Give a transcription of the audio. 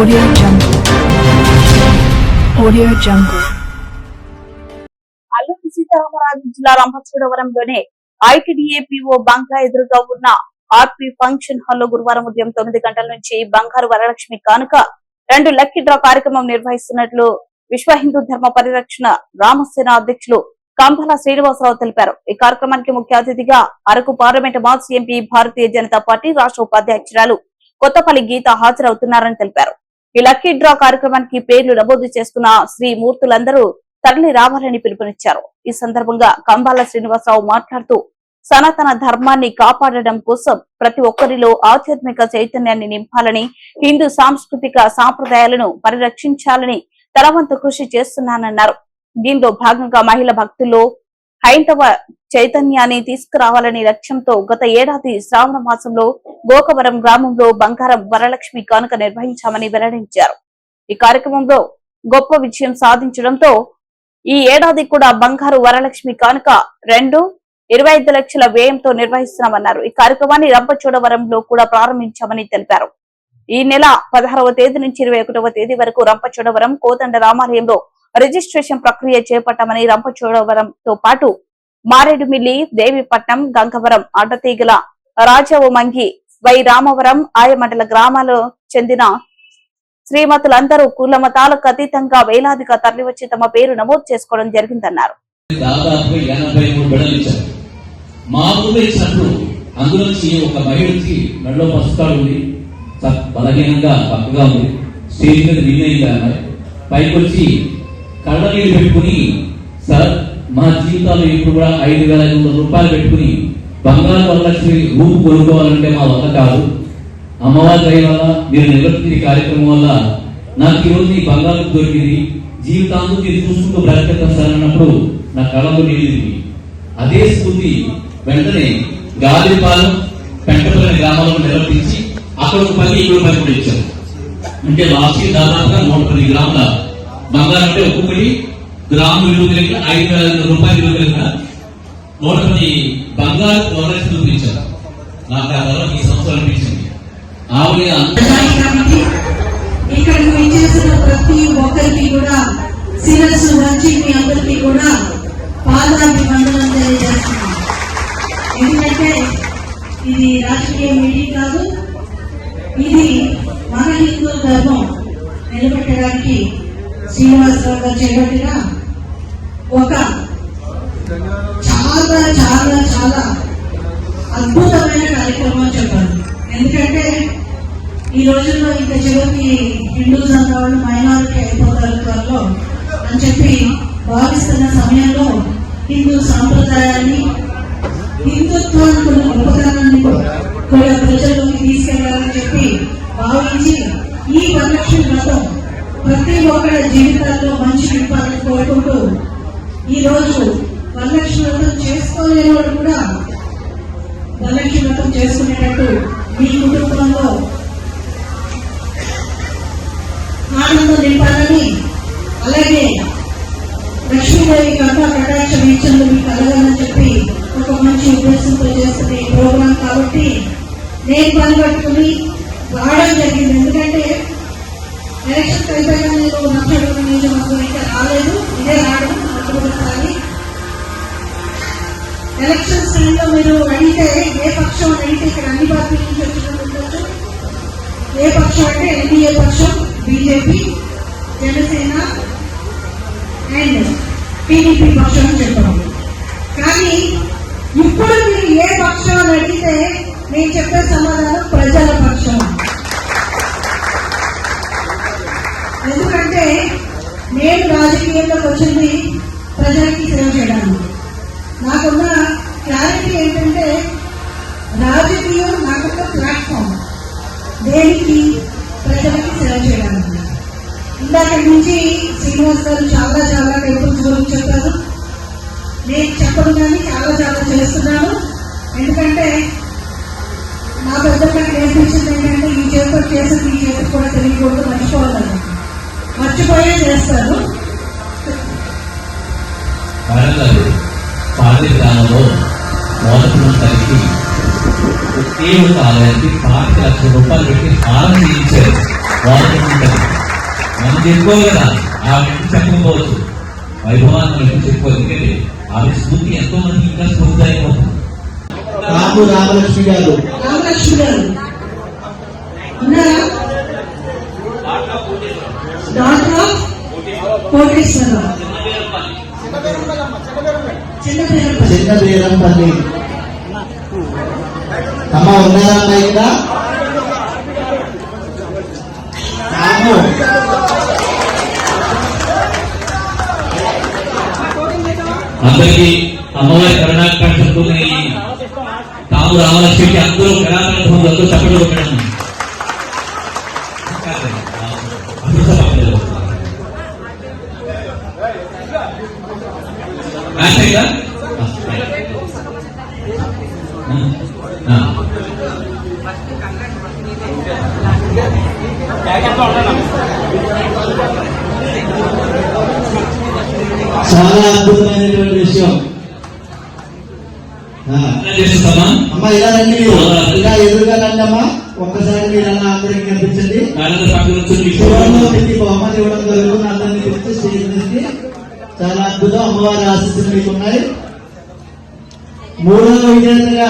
Audio Jungle. Audio Jungle. Alluri Sitaramaraju జిల్లా రంపచోడవరంలోని ITDA PO బంగ్లా ఎదురుగా ఉన్న ఆర్పీ ఫంక్షన్ హాల్లో గురువారం ఉదయం 9 గంటల నుంచి బంగారు వరలక్ష్మి కానుక 2 లక్కీ డ్రా కార్యక్రమం నిర్వహిస్తున్నట్లు విశ్వ హిందూ ధర్మ పరిరక్షణ రామసేన అధ్యక్షులు కంభల శ్రీనివాసరావు తెలిపారు. ఈ కార్యక్రమానికి ముఖ్య అతిథిగా అరకు పార్లమెంట్ మాజీ ఎంపీ భారతీయ జనతా పార్టీ రాష్ట్ర ఉపాధ్యక్షురాలు కొత్తపల్లి గీత హాజరవుతున్నారని తెలిపారు. ఈ లక్కీ డ్రా కార్యక్రమానికి పేర్లు నమోదు చేసుకున్న శ్రీ మూర్తులందరూ తరలి రావాలని పిలుపునిచ్చారు. ఈ సందర్భంగా కంబాల శ్రీనివాసరావు మాట్లాడుతూ సనాతన ధర్మాన్ని కాపాడడం కోసం ప్రతి ఒక్కరిలో ఆధ్యాత్మిక చైతన్యాన్ని నింపాలని, హిందూ సాంస్కృతిక సాంప్రదాయాలను పరిరక్షించాలని తన వంతు కృషి చేస్తున్నానన్నారు. దీనిలో భాగంగా మహిళా భక్తుల్లో హైందవ చైతన్యాన్ని తీసుకురావాలని లక్ష్యంతో గత ఏడాది శ్రావణ మాసంలో గోకవరం గ్రామంలో బంగారం వరలక్ష్మి కానుక నిర్వహించామని వెల్లడించారు. ఈ కార్యక్రమంలో గొప్ప విజయం సాధించడంతో ఈ ఏడాది కూడా బంగారు వరలక్ష్మి కానుక 25 లక్షల వ్యయంతో నిర్వహిస్తున్నామన్నారు. ఈ కార్యక్రమాన్ని రంపచోడవరంలో కూడా ప్రారంభించామని తెలిపారు. ఈ నెల 16వ తేదీ నుంచి 21వ తేదీ వరకు రంపచోడవరం కోదండ రామాలయంలో రిజిస్ట్రేషన్ ప్రక్రియ చేపట్టామని, రంపచోడవరంతో పాటు మారేడుమిల్లి, దేవిపట్నం, గంగవరం, అడ్డతీగల, రాజవమంగి, వై రామవరం, ఆయమండల గ్రామాలకు చెందిన శ్రీమతులందరూ కుల మతాలకు అతీతంగా వేలాదిగా తరలివచ్చి తమ పేరు నమోదు చేసుకోవడం జరిగిందన్నారు. దాదాపు 83 బిడ్డలు ఇచ్చారు. మా ఊళ్ళో ఇచ్చినప్పుడు అందులోంచి ఒక మహిళకి మెడలో పసుకాలు ఉంది, బలహీనంగా పక్కగా ఉంది, స్టేజ్ మీద వినయింది. పైకి వచ్చి కళ్ళ నీళ్ళు పెట్టుకుని, సార్ మా జీవితాలు ఇప్పుడు కూడా 5,500 రూపాయలు పెట్టుకుని బంగారు వరలక్ష్మి రూపు కొనుక్కోవాలంటే మా వల్ల కాదు, అమ్మవారి దయ వల్ల మీరు నిర్వర్తించిన కార్యక్రమం వల్ల నాకు ఈరోజు ఈ బంగారు దొరికింది, జీవితాంతం మీరు చూసుకుంటూ బ్రతికేస్తాను సార్ అన్నప్పుడు నా కళ్ళలో నీళ్ళింది. అదే స్ఫూర్తి వెంటనే గాలిపాలెం, పెంటపల్లి గ్రామాలను నిర్వర్తించి అక్కడ ఒక 10 ఇక్కడ 10 కూడా ఇచ్చారు. అంటే లాస్ట్ దాదాపుగా 110 గ్రాముల బంగారం, అంటే ఒక్కొక్కటి గ్రాము విలువ కలిగిన 5,500 రూపాయల విలువ కలిగిన 110 బంగారు వరలక్ష్మి చూపించారు. నాకు ఆ తర్వాత ఈ సంవత్సరం అనిపించింది ఇక్కడ చేసిన ప్రతి ఒక్కరికి కూడా శిరస్సు వచ్చి మీ అందరికీ కూడా పాదాభివందనం తెలియజేస్తున్నాం. ఎందుకంటే ఇది రాజకీయ మీటింగ్ కాదు, ఇది మన హిందూ ధర్మం నిలబెట్టడానికి శ్రీనివాసరావు గారు చేపట్టిన ఒక చాలా చాలా చాలా అద్భుతమైన కార్యక్రమం చెప్పాలి. ఎందుకంటే ఈ రోజుల్లో ఇంకా చివరికి హిందూస్ అన్న వాళ్ళు మైనారిటీ అయిపోతారు త్వరలో అని చెప్పి భావిస్తున్న సమయంలో హిందూ సాంప్రదాయాన్ని, హిందుత్వానికి గొప్పతనాన్ని కూడా ప్రజల్లోకి తీసుకెళ్లాలని చెప్పి భావించి ఈ వరలక్ష్మి వ్రతం ప్రతి ఒక్కరి జీవితాల్లో మంచి నింపాలని కోరుకుంటూ ఈ రోజు వరలక్ష్మి వ్రతం చేసుకోలేని వాళ్ళు కూడా వరలక్ష్మి వ్రతం చేసుకునేటట్టు మీ కుటుంబంలో ఆనందం నింపాలని, అలాగే లక్ష్మీదేవి కథ కటాక్ష వీక్షణలు మీకు కలగాలని చెప్పి ఒక మంచి ఉద్దేశంతో చేస్తున్న ఈ ప్రోగ్రాం కాబట్టి నేను పనిపట్టుకుని రావడం జరిగింది. ఎందుకంటే ఎలక్షన్ అయిపోయినా నేను నచ్చడం నియోజకవర్గం ఇంకా రాలేదు, ఇదే రావడం మొట్టమొదటిసారి. ఎలక్షన్స్ టైంలో మీరు అడిగితే ఏ పక్షం అడిగితే ఇక్కడ అన్ని పార్టీల నుంచి వచ్చినట్టు ఉండొచ్చు. ఏ పక్షం అంటే ఎన్డీఏ పక్షం, బీజేపీ, జనసేన అండ్ టీడీపీ పక్షం అని చెప్పాము. కానీ ఇప్పుడు మీరు ఏ పక్షం అని అడిగితే నేను చెప్పే సమాధానం ప్రజల పక్షం. ఎందుకంటే నేను రాజకీయంలోకి వచ్చింది ప్రజలకి సేవ చేయడానికి. నాకున్న క్లారిటీ ఏంటంటే రాజకీయం నాకున్న ప్లాట్ఫామ్ దేనికి, ప్రజలకి సేవ చేయడానికి. ఇందాక నుంచి శ్రీనివాస్ గారు చాలా చాలా టెంపుల్స్ గురించి చెప్పారు. నేను చెప్పడం కానీ చాలా చాలా చేస్తున్నాను. ఎందుకంటే నా పెద్దలు నాకు నేర్పించింది ఏంటంటే ఈ చేతితో చేసేది ఈ చేతికి కూడా తెలియకూడదు, మర్చిపోవాలని. మర్చిపోయే చేస్తాను. పాలి గ్రామంలో మొదటి ఒకే ఒక ఆలయానికి 5 లక్షల రూపాయలు పెట్టి హారం చేయించారు. వాళ్ళు మనం చెప్పుకోవాలి కదా, ఆ వ్యక్తి చెప్పకపోవచ్చు, వైభవాన్ని మనం ఎప్పుడు చెప్పుకోవాలి. ఎందుకంటే ఆవిడ స్ఫూర్తి ఎంతో మంది ఇంకా స్ఫూర్తి అయిపోతుంది. రాము రామలక్ష్మి గారు రామలక్ష్మి గారు ఉన్నారా? డాక్టర్ ఆఫ్ కోటేశ్వరరావు, చిన్న బీరంపల్లి అమ్మ ఉన్నారా అమ్మ ఇక్కడ? రాము అందరికీ అమ్మవారి కరుణాకాంక్షతో తాము రామలక్ష్మికి అందరూ కళాకారులతో చప్పట్లు కొట్టడం. చాలా అద్భుతమైనటువంటి విషయం. చేస్తామా అమ్మ ఇలా రండి, మీరు ఇలా ఎదురుగా రండి అమ్మా. ఒక్కసారి మీరు అలా అందరికి కనిపించండి. శివంలో పెట్టి బహుమతి ఇవ్వడం జరుగుతుంది. అందరినీ పిలిచి స్టేజ్ మీదకి. చాలా అద్భుతం. అమ్మవారి ఆశీస్సులు మీకు ఉన్నాయి. 3వ విజేతగా